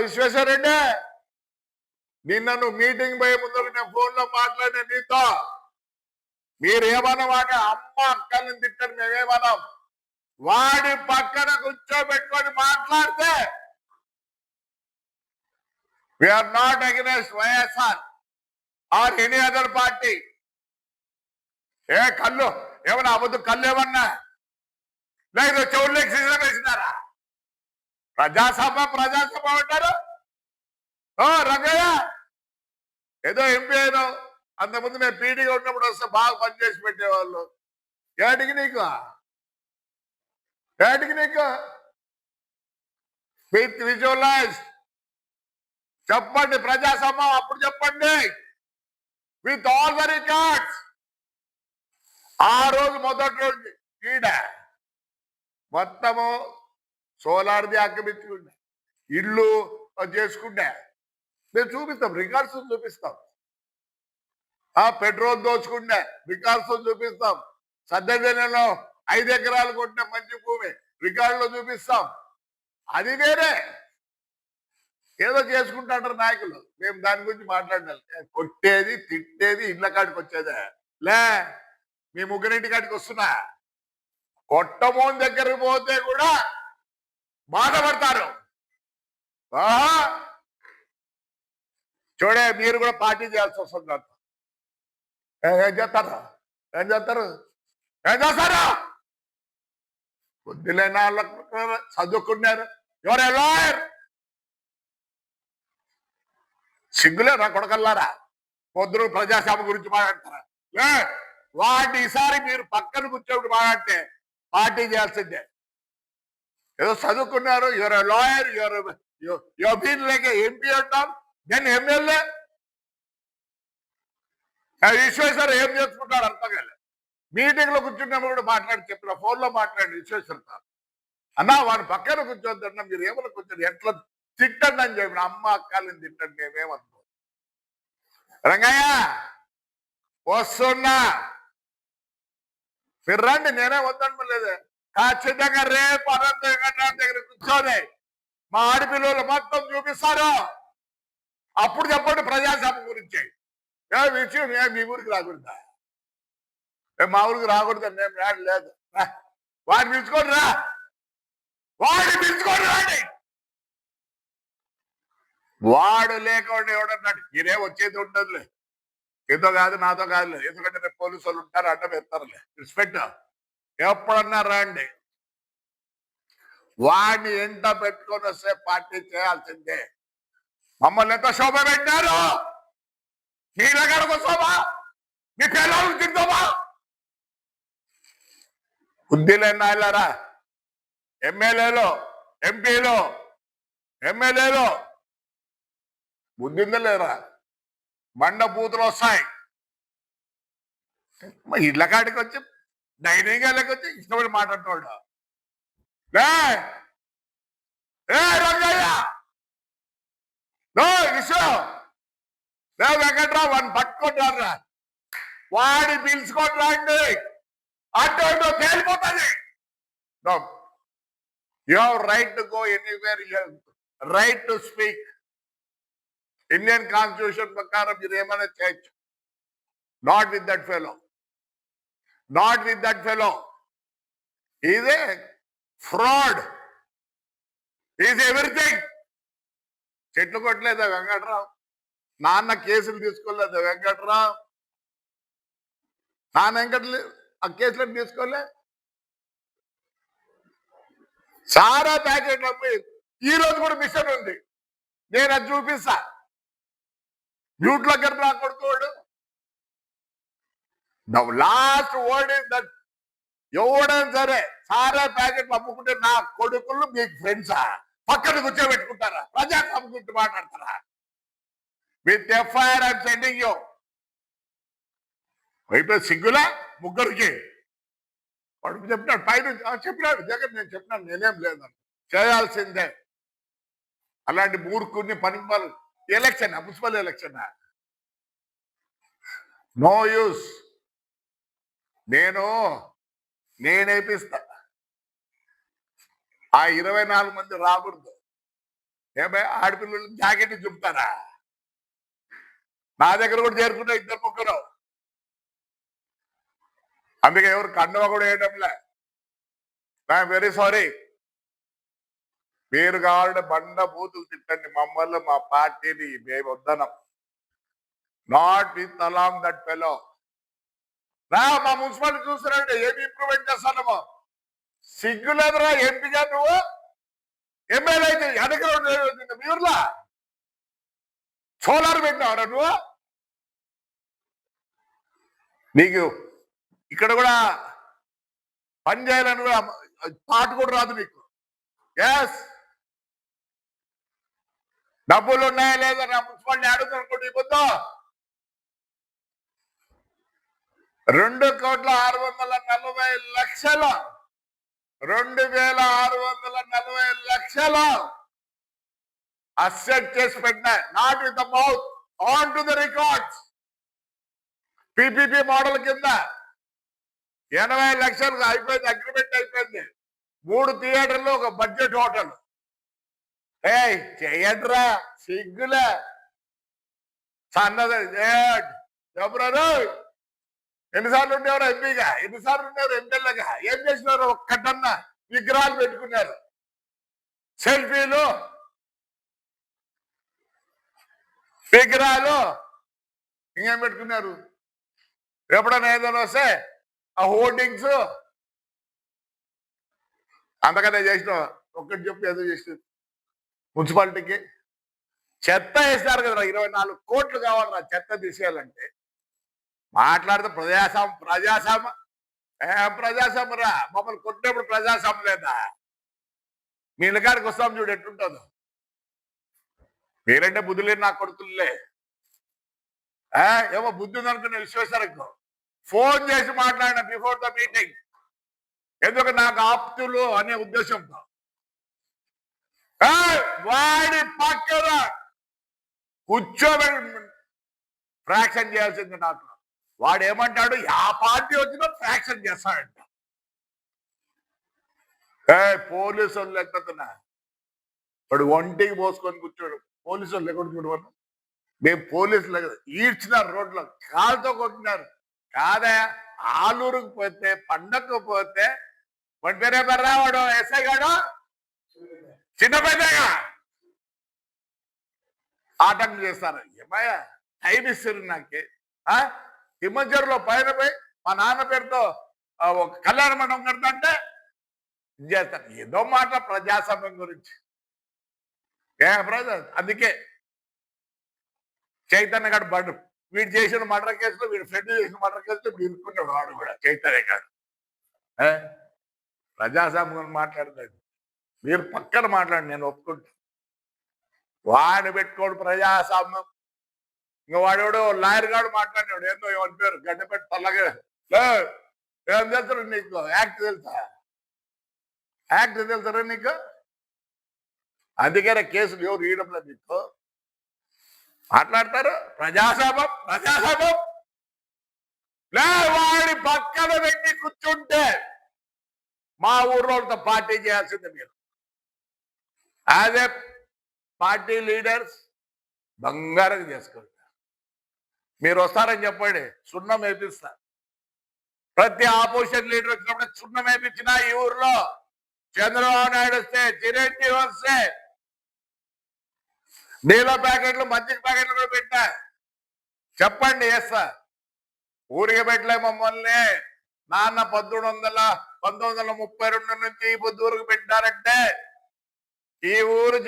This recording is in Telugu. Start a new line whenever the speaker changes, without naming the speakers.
విశ్వేశ్వరరెడ్డి, నిన్న నువ్వు మీటింగ్ పోయే ముందు నేను ఫోన్లో మాట్లాడిన నీతో మీరేమన్నా వాడి అమ్మ అక్కల్ని తిట్టారు, మేమేమన్నాం. వాడి పక్కన కూర్చోబెట్టుకొని మాట్లాడితే we are not against YSR or any other party. ఏ కళ్ళు ఏమన్నా అబద్ధం, కళ్ళు ఏమన్నా లేదు, చెవుల్లోకి సీజన్ వేసినారా? ప్రజాసభ అంటారు. రంగయ్య ఏదో ఎంపీ అయినా, అంతకుముందు నేను పీడీగా ఉన్నప్పుడు వస్తే బాగా పనిచేసి పెట్టేవాళ్ళు. ఏటికి నీకు విజువలైజ్ చెప్పండి, ప్రజాసభ అప్పుడు చెప్పండి విత్ ఆల్ ద రికార్డ్స్. ఆ రోజు మొదటి రోజు ఈడ మొత్తము సోలార్ది ఆక్రమించుకుంటే ఇల్లు చేసుకుంటే మేము చూపిస్తాం, రికార్డ్స్ చూపిస్తాం. పెట్రోల్ దోచుకుంటే రికార్డ్స్ చూపిస్తాం. సద్దజనంలో 5 ఎకరాలు కొట్టిన మంచి భూమి రికార్డులో చూపిస్తాం. అది వేరే ఏదో చేసుకుంటాంటారు నాయకులు. మేము దాని గురించి మాట్లాడాలి. కొట్టేది తిట్టేది ఇళ్ళ కాడికి వచ్చేదే లే. మీ ముగ్గురింటి కాడికి వస్తున్నా, కొట్టమోని దగ్గరికి పోతే కూడా బాధపడతారు. చూడే, మీరు కూడా పార్టీ చేయాల్సి వస్తుంది. దాంతో ఏం చేస్తారు బుద్ధిలేని వాళ్ళకు చదువుకున్నారు. ఎవరే లాయర్ సిగ్గులేరా కొడకల్లారా? పొద్దున ప్రజాసభ గురించి మాట్లాడతారా? వాటి ఈసారి మీరు పక్కన కూర్చోబెట్టి మాట్లాడితే పార్టీ చేయాల్సిందే. ఏదో చదువుకున్నారు, ఎవరో lawyer, your been like MP అంటాం, నేను ఎమ్మెల్యే. విశ్వేశ్వర ఏం చేసుకుంటాడు అర్థం కాలే. మీటింగ్ లో కూర్చున్నప్పుడు కూడా మాట్లాడి చెప్పిన, ఫోన్లో మాట్లాడి విశ్వేశ్వర అన్నా వాడు పక్కన కూర్చోద్దన్నా, మీరు ఏమైనా కూర్చొని ఎట్లా తిట్టండి అని చెప్పిన. అమ్మ అక్కల్ని తిట్టండి, మేమేమనుకో. రంగయ్య వస్తున్నా, మీరు రండి, నేనే వద్దనలేదే. ఖచ్చితంగా రేపు అనంత దగ్గర కూర్చొని మా ఆడపిల్లలు మొత్తం చూపిస్తారు. అప్పుడు చెప్పండి ప్రజాసభ గురించి. ఏ విషయం మీ ఊరికి రాకూడదా? మా ఊరికి రాకూడదండి, మేము రాడు లేదు. వాడిని పిలుచుకోండి రా, రండి. వాడు లేకుండా ఎవడన్నాడు? మీరే వచ్చేది ఉండదులే, ఏదో కాదు నాతో కాదులే, ఎందుకంటే రేపు పోలీసు వాళ్ళు ఉంటారు, అడ్డం పెడతారులే. రెస్పెక్ట్ ఎప్పుడన్నా రండి. వాడిని ఎంట పెట్టుకొని వస్తే పార్టీ చేయాల్సిందే. మమ్మల్ని ఎంత శోభ పెట్టారు, మీ దగ్గరకు వస్తావా? మీ పిల్లలకు తింటావా? బుద్ధిలేని నాయలారా, ఎమ్మెల్యేలో ఎంపీలో ఎమ్మెల్యేలో బుద్ధి ఉందా లేరా? బండ బూతులు వస్తాయి. ఇళ్ళ కాడికి వచ్చి డైనింగ్ హాల్కి వచ్చి ఇష్టపడి మాట్లాడుతున్నాడు. వెంకట్రావు వాడిని పట్టుకుంటారా, వాడి పిలుచుకొని రండి, అటు తేలిపోతుంది. You have right to go anywhere, you have right to speak. Indian constitution ప్రకారం మీరు ఏమైనా చేయొచ్చు. Not with that fellow. Is a fraud, is everything. చెట్లు కొట్టలేదా వెంకట్రావు? నాన్న కేసులు తీసుకోలేదా వెంకట్రావు? నాన్న ఆ కేసులను తీసుకోలే. సారా ప్యాకెట్లు అమ్మి ఈ రోజు కూడా మిషన్ ఉంది, నేను అది చూపిస్తా. మ్యూట్ దగ్గర నా కొడుకోడు. లాస్ట్ వర్డ్ ఇస్ దట్, ఎవడైనా సరే సారా ప్యాకెట్లు అమ్ముకుంటే నా కొడుకులు మీకు ఫ్రెండ్సా? పక్కన కూర్చోబెట్టుకుంటారా? ప్రజాసభ గురించి మాట్లాడతారా? With FIR I'm sending you. అయిపోయి సిగ్గులా ముగ్గురికి. వాడు చెప్పినాడు పైనుంచి, చెప్పినాడు జగన్, నేను చెప్పినాను నేనేం లేదని. చేయాల్సిందే. అలాంటి మూర్ఖుని పనిపాలు. Election municipal election no use. నేనేపిస్తా. ఆ 24 మంది రాకూడదు. ఏమై ఆడపిల్లలు జాకెట్ చుంపుతారా? నా దగ్గర కూడా చేరుకున్నా ఇద్దరు ముగ్గురు. అందుకే ఎవరు కండువ కూడా వేయడంలే. I'm very sorry. మీరు కావాలంటే బండ బూతులు తిట్టండి, మమ్మల్ని మా పార్టీని మేము వద్దనం. Not with along that fellow. మా మున్సిపాలిటీ చూస్తున్నారంటే ఏమి ఇంప్రూవ్మెంట్ చేస్తానమో సిగ్గులేదురా. ఎంపీగా నువ్వు ఎమ్మెల్యే అయితే ఎదగ మీరులా సోలార్ పెట్టినావురా నువ్వు. నీకు ఇక్కడ కూడా పని చేయాలని కూడా పాట కూడా రాదు నీకు. ఎస్, డబ్బులు ఉన్నాయా లేదా నా మున్సిపాలిటీ అడుగుతాను అనుకోండి. పొద్దు 2,640,00,000 2,640,00,000 అసెట్ చేసి పెట్టినా. Not with the mouth, on to the records. PPP model కింద 80 లక్షలు అయిపోయింది, అగ్రిమెంట్ అయిపోయింది. 3 థియేటర్లు, ఒక బడ్జెట్ హోటల్. చెయ్యట్రా సిగ్గులే సన్నది. ఎవరు ఎన్నిసార్లు ఉండేవారు ఎంపీగా, ఎన్నిసార్లు ఉండేవారు ఎమ్మెల్యేగా? ఏం చేసినారు? ఒక్కటన్నా విగ్రహాలు పెట్టుకున్నారు, సెల్ఫీలు, విగ్రహాలు, ఇంకేం పెట్టుకున్నారు? ఎప్పుడన్నా ఏదైనా వస్తే ఆ హోర్డింగ్స్ అంతకన్నా చేసిన. ఒక్కటి చెప్పి ఏదో చేసిన మున్సిపాలిటీకి చెత్త వేసినారు కదా, 24 కోట్లు కావాలరా చెత్త తీసేయాలంటే. మాట్లాడితే ప్రజాస్వామ్యం ప్రజాస్వామ్యం రా. మమ్మల్ని కొట్టినప్పుడు ప్రజాస్వామ్యం లేదా? మీ ఇళ్ళకాడికి వస్తాం చూడు ఎట్లుంటుందో. మీరంటే బుద్ధి లేని నా కొడుకులే. ఏమో బుద్ధి ఉందనుకున్న విశ్వేశ్వరకు ఫోన్ చేసి మాట్లాడిన బిఫోర్ ద మీటింగ్. ఎందుకు నాకు ఆప్తులు అనే ఉద్దేశంతో. వాడి పక్కన కూర్చోబెట్టి ఫ్రాక్షన్ చేయాల్సింది నాకు. వాడు ఏమంటాడు? ఆ పార్టీ వచ్చినా ఫ్రాక్షన్ చేస్తాడంట. పోలీసు వాళ్ళు లేకపోతున్నా వాడు ఒంటికి పోసుకొని కూర్చోడు. పోలీసు వాళ్ళు లేకుండా చూడమను. మేము పోలీసులు ఈడ్చినారు, రోడ్లో కాలుతో కొట్టినారు. కాదా ఆలూరుకు పోతే, పండగకు పోతే వాడి పేరే బర్రా, వాడు ఎస్ఐ గాడు చిన్న పెద్దగా ఆటంకం చేస్తారు. ఏమయ్యా టైం ఇస్తారు నాకే. తిమ్మజరులో పైన పోయి మా నాన్న పేరుతో ఒక కళ్యాణ మండపం కడతా చేస్తాను. ఏదో మాట ప్రజాస్వామ్యం గురించి. బ్రదర్, అందుకే చైతన్య గారు బండు వీడు చేసిన మర్డర్ కేసులో, వీడు ఫ్రెండ్ చేసిన మర్డర్ కేసులో వీడు ఇరుక్కున్నాడు. వాడు కూడా చైతన్య గారు ప్రజాస్వామ్యం మాట్లాడుతాడు. మీరు పక్కన మాట్లాడి నేను ఒప్పుకుంటా. వాడిని పెట్టుకోడు ప్రజాస్వామ్యం. ఇంకా వాడెవడో లాయర్ గాడు మాట్లాడినాడు. ఏందో ఎవరి పేరు గడ్డపెట్టి తల్లగా. ఏం తెలుసు నీకు? యాక్ట్ తెలుసా? యాక్ట్ తెలుసరా నీకు? అందుకనే కేసులు ఎవరు ఇవ్వడం లేదు. నీకు మాట్లాడతారు ప్రజాస్వామ్యం ప్రజాస్వామ్యం. వాడి పక్కన పెట్టి కూర్చుంటే మా ఊర్లోతో పార్టీ చేయాల్సింది. మీరు యాజ్ ఏ పార్టీ లీడర్స్ బంగారం చేసుకుంటారు. మీరు వస్తారని చెప్పండి, సున్నం వేపిస్తా. ప్రతి ఆపోజిషన్ లీడర్ వచ్చినప్పుడు సున్నం వేపించిన ఈ ఊర్లో చంద్రబాబు నాయుడు వస్తే, చిరంజీవి వస్తే నీళ్ళ ప్యాకెట్లు, మజ్జిగ ప్యాకెట్లు కూడా పెట్టా. చెప్పండి వేస్తా. ఊరికి పెట్టలే మమ్మల్ని. నాన్న 1932 నుంచి ఈ పొద్దు ఊరికి పెట్టారంటే ఈ ఊరు